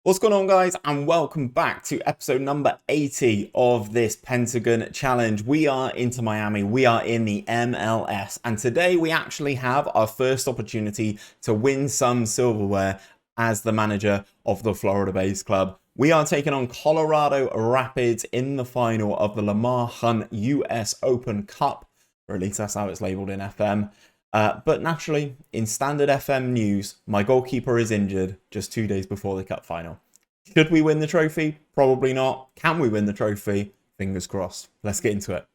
What's going on, guys, and welcome back to episode number 80 of this Pentagon challenge. We are into Miami, we are in the MLS, and today we actually have our first opportunity to win some silverware as the manager of the Florida-based club. We are taking on Colorado Rapids in the final of the Lamar Hunt US Open Cup, or at least that's how it's labeled in FM. But naturally, in standard FM news, my goalkeeper is injured just 2 days before the cup final. Should we win the trophy? Probably not. Can we win the trophy? Fingers crossed. Let's get into it.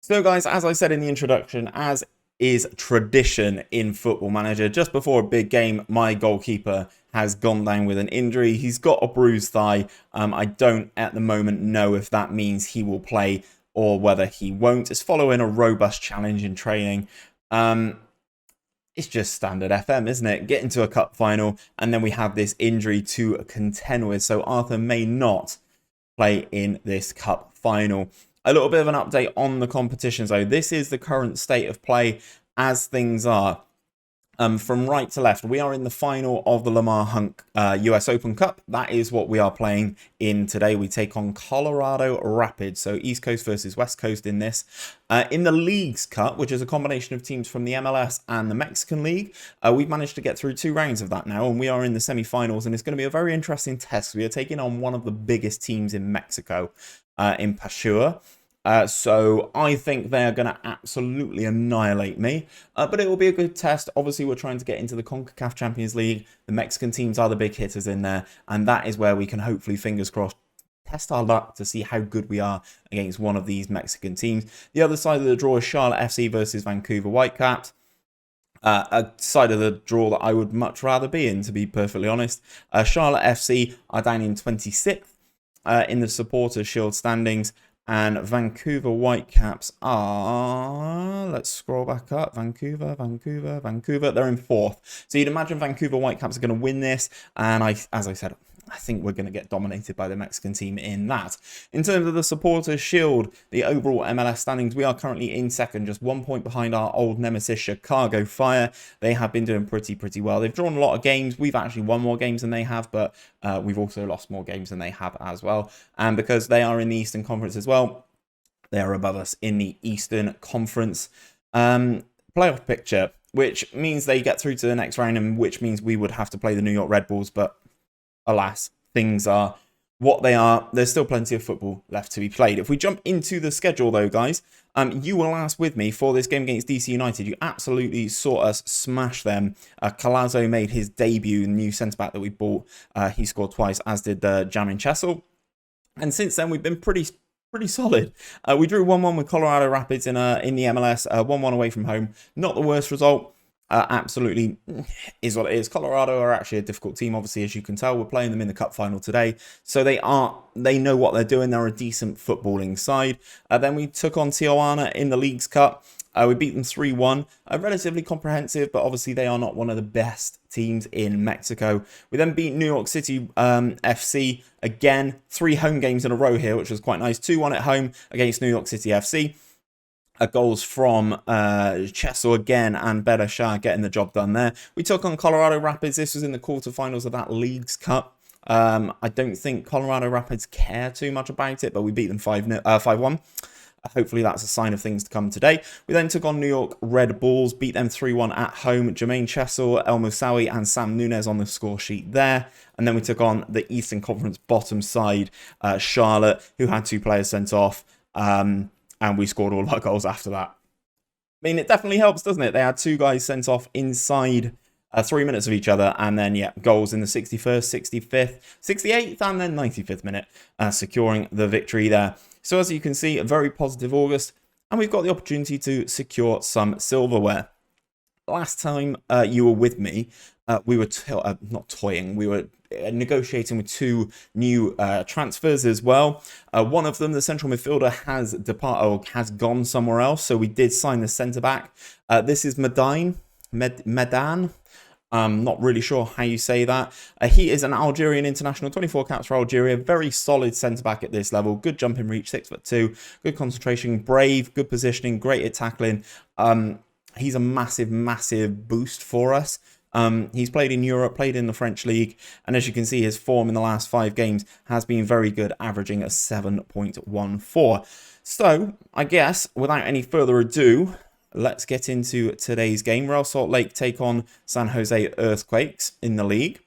So guys, as I said in the introduction, as is tradition in Football Manager, just before a big game, my goalkeeper has gone down with an injury. He's got a bruised thigh. I don't at the moment know if that means he will play or whether he won't. It's following a robust challenge in training. It's just standard FM, isn't it? Get into a cup final, and then we have this injury to contend with. So Arthur may not play in this cup final. A little bit of an update on the competition. So this is the current state of play as things are. From right to left, we are in the final of the Lamar Hunt US Open Cup. That is what we are playing in today. We take on Colorado Rapids, so East Coast versus West Coast in this. In the Leagues Cup, which is a combination of teams from the MLS and the Mexican League, we've managed to get through 2 rounds of that now, and we are in the semi-finals, and it's going to be a very interesting test. We are taking on one of the biggest teams in Mexico, in Pachuca. So I think they're going to absolutely annihilate me, but it will be a good test. Obviously, we're trying to get into the CONCACAF Champions League. The Mexican teams are the big hitters in there, and that is where we can hopefully, fingers crossed, test our luck to see how good we are against one of these Mexican teams. The other side of the draw is Charlotte FC versus Vancouver Whitecaps. A side of the draw that I would much rather be in, to be perfectly honest. Charlotte FC are down in 26th in the Supporters Shield standings. And Vancouver Whitecaps are, let's scroll back up, Vancouver, they're in 4th. So you'd imagine Vancouver Whitecaps are going to win this, and as I said, I think we're going to get dominated by the Mexican team in that. In terms of the Supporters Shield, the overall MLS standings, we are currently in 2nd, just 1 point behind our old nemesis, Chicago Fire. They have been doing pretty well. They've drawn a lot of games. We've actually won more games than they have, but we've also lost more games than they have as well. And because they are in the Eastern Conference as well, they are above us in the Eastern Conference playoff picture, which means they get through to the next round, and which means we would have to play the New York Red Bulls, but alas, things are what they are. There's still plenty of football left to be played. If we jump into the schedule, though, guys, you will ask with me for this game against DC United. You absolutely saw us smash them. Colazo made his debut, new centre-back that we bought. He scored twice, as did Jamin Chessel. And since then, we've been pretty solid. We drew 1-1 with Colorado Rapids in the MLS, 1-1 away from home. Not the worst result. Absolutely is what it is. Colorado are actually a difficult team, obviously, as you can tell. We're playing them in the cup final today, so they know what they're doing. They're a decent footballing side. Then we took on Tijuana in the Leagues Cup. We beat them 3-1, relatively comprehensive, but obviously they are not one of the best teams in Mexico. We then beat New York City FC, again, 3 home games in a row here, which was quite nice. 2-1 at home against New York City FC. Goals from Chessel again and Berashar getting the job done there. We took on Colorado Rapids. This was in the quarterfinals of that Leagues Cup. I don't think Colorado Rapids care too much about it, but we beat them 5-1. Hopefully that's a sign of things to come today. We then took on New York Red Bulls, beat them 3-1 at home. Jermaine Chessel, El Moussaoui and Sam Nunez on the score sheet there. And then we took on the Eastern Conference bottom side, Charlotte, who had 2 players sent off. And we scored all our goals after that. I mean, it definitely helps, doesn't it? They had 2 guys sent off inside 3 minutes of each other. And then, yeah, goals in the 61st, 65th, 68th, and then 95th minute, securing the victory there. So as you can see, a very positive August. And we've got the opportunity to secure some silverware. Last time you were with me, we were not toying, we were negotiating with 2 new transfers as well. One of them, the central midfielder, has gone somewhere else, so we did sign the centre back. This is Medan. I'm not really sure how you say that. He is an Algerian international, 24 caps for Algeria. Very solid centre back at this level. Good jumping reach, 6'2", good concentration, brave, good positioning, great at tackling. he's a massive, massive boost for us. He's played in Europe, played in the French league, and as you can see, his form in the last 5 games has been very good, averaging a 7.14. So, I guess, without any further ado, let's get into today's game. Real Salt Lake take on San Jose Earthquakes in the league,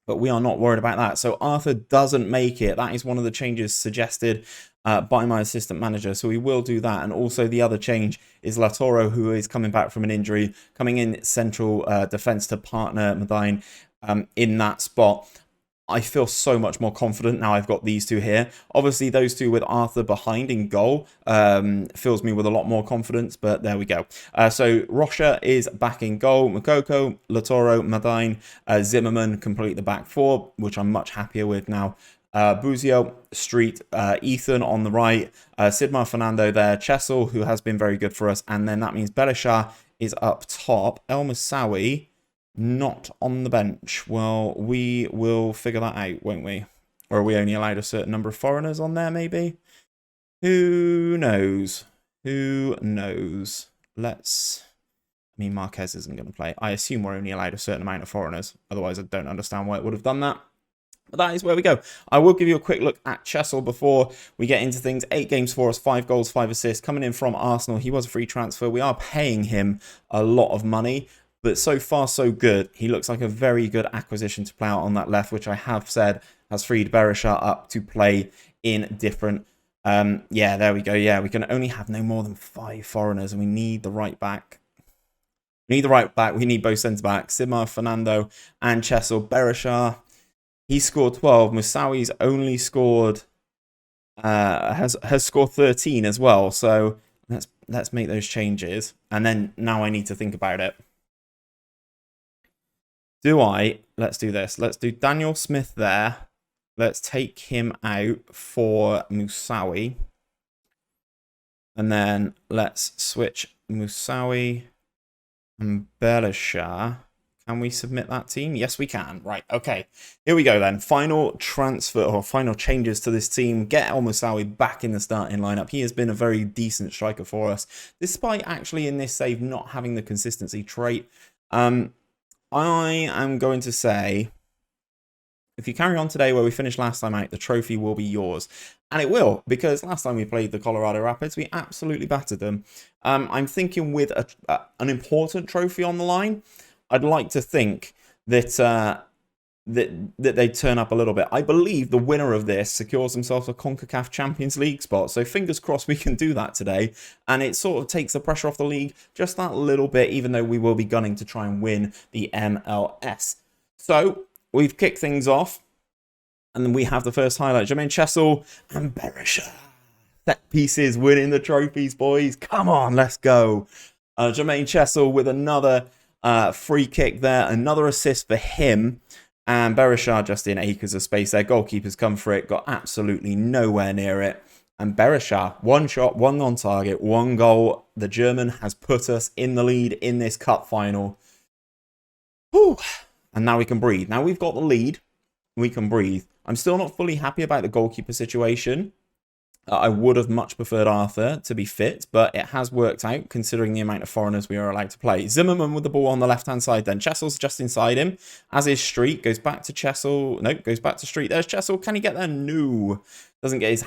but we are not worried about that. So Arthur doesn't make it. That is one of the changes suggested by my assistant manager. So we will do that. And also the other change is Latoro, who is coming back from an injury, coming in central defense to partner Medine in that spot. I feel so much more confident now I've got these two here. Obviously, those two with Arthur behind in goal fills me with a lot more confidence, but there we go. So Rocha is back in goal. Makoko, Latoro, Medine, Zimmerman complete the back 4, which I'm much happier with now. Buzio, Street, Ethan on the right, Sidmar Fernando there, Chessel, who has been very good for us, and then that means Belisha is up top. El Moussaoui not on the bench. Well, we will figure that out, won't we? Or are we only allowed a certain number of foreigners on there, maybe? Who knows? Who knows? Let's... I mean, Marquez isn't going to play. I assume we're only allowed a certain amount of foreigners. Otherwise, I don't understand why it would have done that. But that is where we go. I will give you a quick look at Chessel before we get into things. 8 games for us, 5 goals, 5 assists. Coming in from Arsenal. He was a free transfer. We are paying him a lot of money. But so far, so good. He looks like a very good acquisition to play out on that left, which I have said has freed Berisha up to play in different... yeah, there we go. Yeah, we can only have no more than 5 foreigners, and we need the right back. We need the right back. We need both centre-backs. Sidmar, Fernando, and Chessel. Berisha, he scored 12. Moussaoui's only scored... has scored 13 as well. So let's make those changes. And then now I need to think about it. Let's do this. Let's do Daniel Smith there. Let's take him out for Moussaoui. And then let's switch Moussaoui and Belisha. Can we submit that team? Yes, we can. Right, okay. Here we go then. Final transfer or final changes to this team. Get El Moussaoui back in the starting lineup. He has been a very decent striker for us, despite actually in this save not having the consistency trait. I am going to say, if you carry on today where we finished last time out, the trophy will be yours. And it will, because last time we played the Colorado Rapids, we absolutely battered them. I'm thinking with an important trophy on the line, I'd like to think that that they turn up a little bit. I believe the winner of this secures themselves a CONCACAF Champions League spot. So fingers crossed we can do that today. And it sort of takes the pressure off the league just that little bit, even though we will be gunning to try and win the MLS. So we've kicked things off. And then we have the first highlight. Jermaine Chessel and Berisha. Set pieces winning the trophies, boys. Come on, let's go. Jermaine Chessel with another free kick there. Another assist for him. And Berisha just in acres of space there. Goalkeeper's come for it. Got absolutely nowhere near it. And Berisha, 1 shot, 1 on target, 1 goal. The German has put us in the lead in this cup final. Whew. And now we can breathe. Now we've got the lead. We can breathe. I'm still not fully happy about the goalkeeper situation. I would have much preferred Arthur to be fit, but it has worked out considering the amount of foreigners we are allowed to play. Zimmerman with the ball on the left-hand side then. Chessel's just inside him, as is Street. Goes back to Chessel. Nope, goes back to Street. There's Chessel. Can he get there? No. Doesn't get his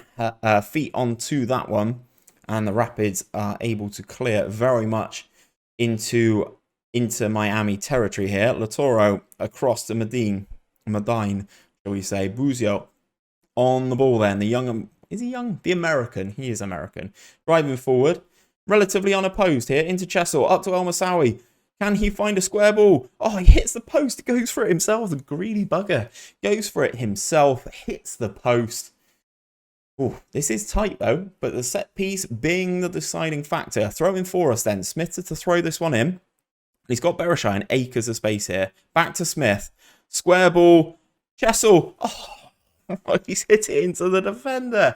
feet onto that one. And the Rapids are able to clear very much into Miami territory here. Latoro across to Medine, shall we say. Buzio on the ball then. The young... Is he young? The American. He is American. Driving forward. Relatively unopposed here. Into Chessel. Up to El Moussaoui. Can he find a square ball? Oh, he hits the post. Goes for it himself. The greedy bugger. Goes for it himself. Hits the post. Oh, this is tight though. But the set piece being the deciding factor. Throwing for us then. Smith to throw this one in. He's got Berisha in acres of space here. Back to Smith. Square ball. Chessel. Oh. He's hit it into the defender.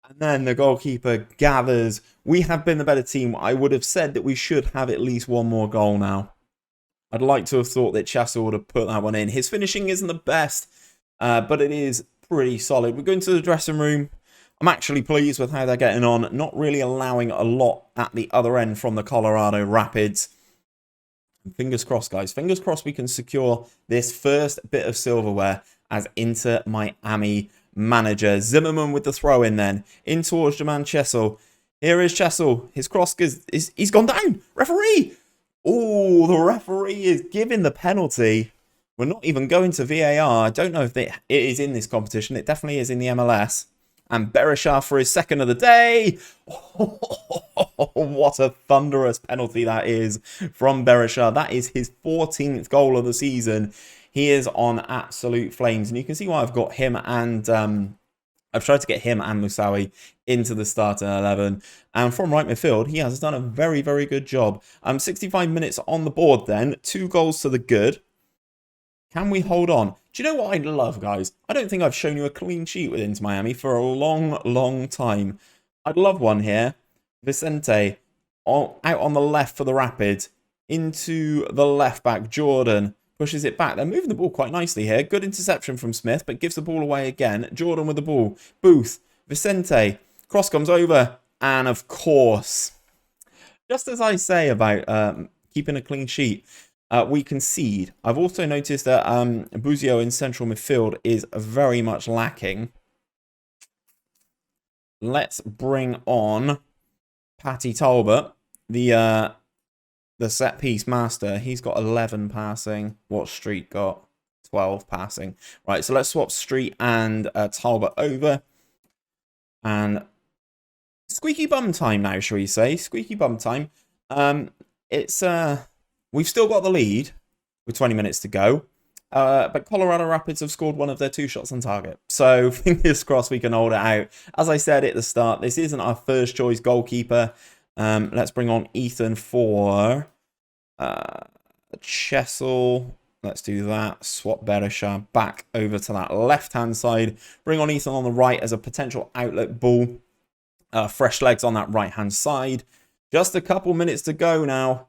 And then the goalkeeper gathers. We have been the better team. I would have said that we should have at least 1 more goal now. I'd like to have thought that Chessel would have put that one in. His finishing isn't the best, but it is pretty solid. We're going to the dressing room. I'm actually pleased with how they're getting on, not really allowing a lot at the other end from the Colorado Rapids. Fingers crossed, guys. Fingers crossed we can secure this first bit of silverware as Inter Miami manager. Zimmerman with the throw in then. In towards Jermaine Chessel. Here is Chessel. His cross he's gone down. Referee! Oh, the referee is giving the penalty. We're not even going to VAR. I don't know if it is in this competition. It definitely is in the MLS. And Berisha for his second of the day. Oh, what a thunderous penalty that is from Berisha. That is his 14th goal of the season. He is on absolute flames. And you can see why I've got him and... I've tried to get him and Musawi into the starting 11. And from right midfield, he has done a very, very good job. 65 minutes on the board then. 2 goals to the good. Can we hold on? Do you know what I'd love, guys? I don't think I've shown you a clean sheet with Inter Miami for a long, long time. I'd love one here. Vicente out on the left for the Rapids. Into the left back, Jordan. Pushes it back. They're moving the ball quite nicely here. Good interception from Smith, but gives the ball away again. Jordan with the ball. Booth. Vicente. Cross comes over. And of course, just as I say about keeping a clean sheet, we concede. I've also noticed that Buzio in central midfield is very much lacking. Let's bring on Patty Talbot, the set piece master. He's got 11 passing. What Street got? 12 passing. Right, so let's swap Street and Talbot over. And squeaky bum time now, shall we say? Squeaky bum time. We've still got the lead with 20 minutes to go. But Colorado Rapids have scored one of their 2 shots on target. So fingers crossed we can hold it out. As I said at the start, this isn't our first choice goalkeeper. Let's bring on Ethan for Chessel. Let's do that. Swap Berisha back over to that left-hand side. Bring on Ethan on the right as a potential outlet ball. Fresh legs on that right-hand side. Just a couple minutes to go now.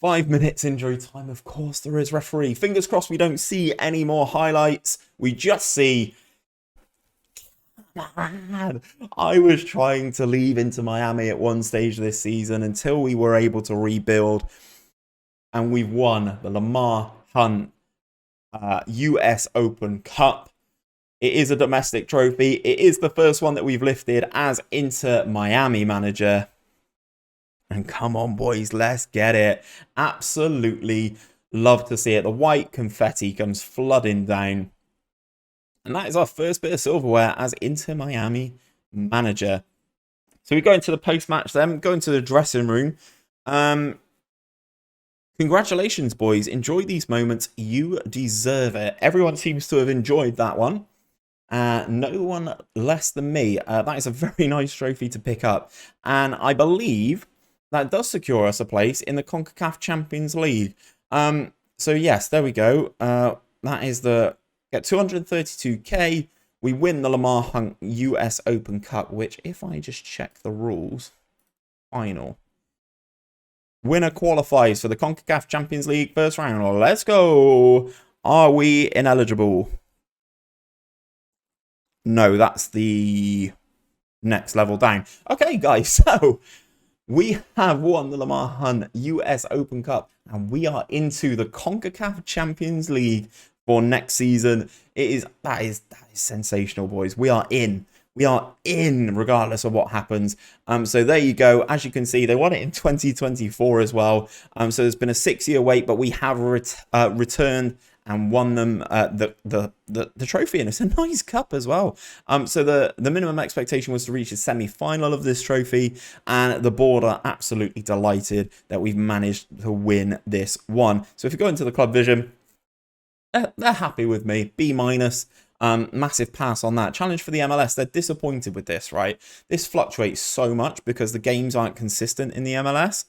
5 minutes injury time, of course there is, referee. Fingers crossed we don't see any more highlights. We just see... Man, I was trying to leave Inter Miami at one stage this season until we were able to rebuild. And we've won the Lamar Hunt US Open Cup. It is a domestic trophy. It is the first one that we've lifted as Inter Miami manager. And come on, boys, let's get it. Absolutely love to see it. The white confetti comes flooding down. And that is our first bit of silverware as Inter Miami manager. So we go into the post-match then, go into the dressing room. Congratulations, boys. Enjoy these moments. You deserve it. Everyone seems to have enjoyed that one. No one less than me. That is a very nice trophy to pick up. And I believe... that does secure us a place in the CONCACAF Champions League. So yes, there we go. That is get 232k. We win the Lamar Hunt US Open Cup, which if I just check the rules, final. Winner qualifies for the CONCACAF Champions League first round. Let's go. Are we ineligible? No, that's the next level down. Okay, guys, so... we have won the Lamar Hunt US Open Cup and we are into the CONCACAF Champions League for next season. That is sensational, boys. We are in. We are in regardless of what happens. So there you go. As you can see, they won it in 2024 as well. So there's been a 6-year wait, but we have returned and won them the trophy, and it's a nice cup as well. So the minimum expectation was to reach the semi-final of this trophy, and the board are absolutely delighted that we've managed to win this one. So if you go into the club vision, they're happy with me. B-. Massive pass on that. Challenge for the MLS. They're disappointed with this, right? This fluctuates so much because the games aren't consistent in the MLS.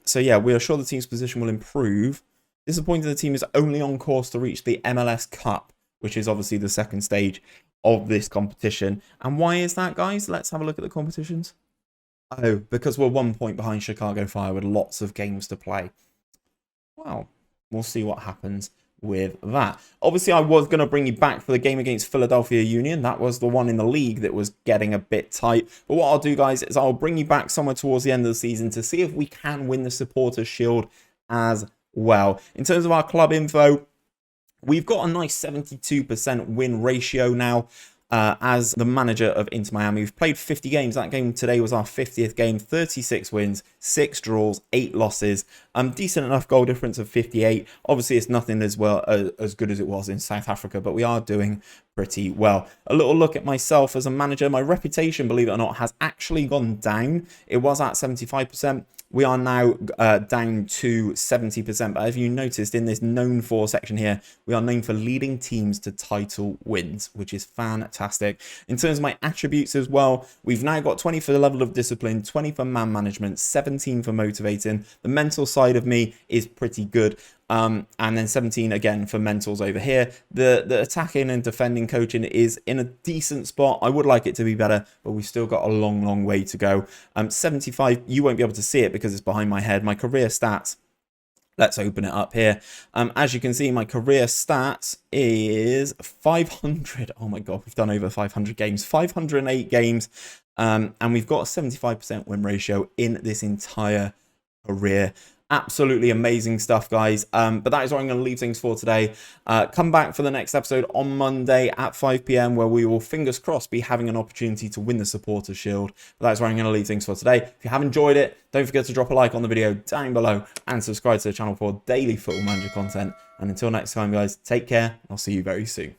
So yeah, we are sure the team's position will improve. Disappointed the team is only on course to reach the MLS Cup, which is obviously the second stage of this competition. And why is that, guys? Let's have a look at the competitions. Oh, because we're 1 point behind Chicago Fire with lots of games to play. Well, we'll see what happens. with that. Obviously, I was going to bring you back for the game against Philadelphia Union. That was the one in the league that was getting a bit tight. But what I'll do, guys, is I'll bring you back somewhere towards the end of the season to see if we can win the Supporters' Shield as well. In terms of our club info, we've got a nice 72% win ratio now. As the manager of Inter Miami. We've played 50 games. That game today was our 50th game. 36 wins, 6 draws, 8 losses. Decent enough goal difference of 58. Obviously, it's nothing as well as good as it was in South Africa, but we are doing pretty well. A little look at myself as a manager. My reputation, believe it or not, has actually gone down. It was at 75%. We are now down to 70%. But if you noticed in this known for section here, we are known for leading teams to title wins, which is fantastic. In terms of my attributes as well, we've now got 20 for the level of discipline, 20 for man management, 17 for motivating. The mental side of me is pretty good. And then 17 again for mentals over here. The attacking and defending coaching is in a decent spot. I would like it to be better, but we've still got a long way to go. 75, you won't be able to see it because it's behind my head. My career stats, let's open it up here. As you can see, my career stats is 500. Oh my God, we've done over 500 games, 508 games. And we've got a 75% win ratio in this entire career. Absolutely amazing stuff, guys. But that is where I'm going to leave things for today. Come back for the next episode on Monday at 5 p.m. where we will, fingers crossed, be having an opportunity to win the Supporters' Shield. But that's where I'm going to leave things for today. If you have enjoyed it, don't forget to drop a like on the video down below and subscribe to the channel for daily Football Manager content. And until next time, guys, take care. I'll see you very soon.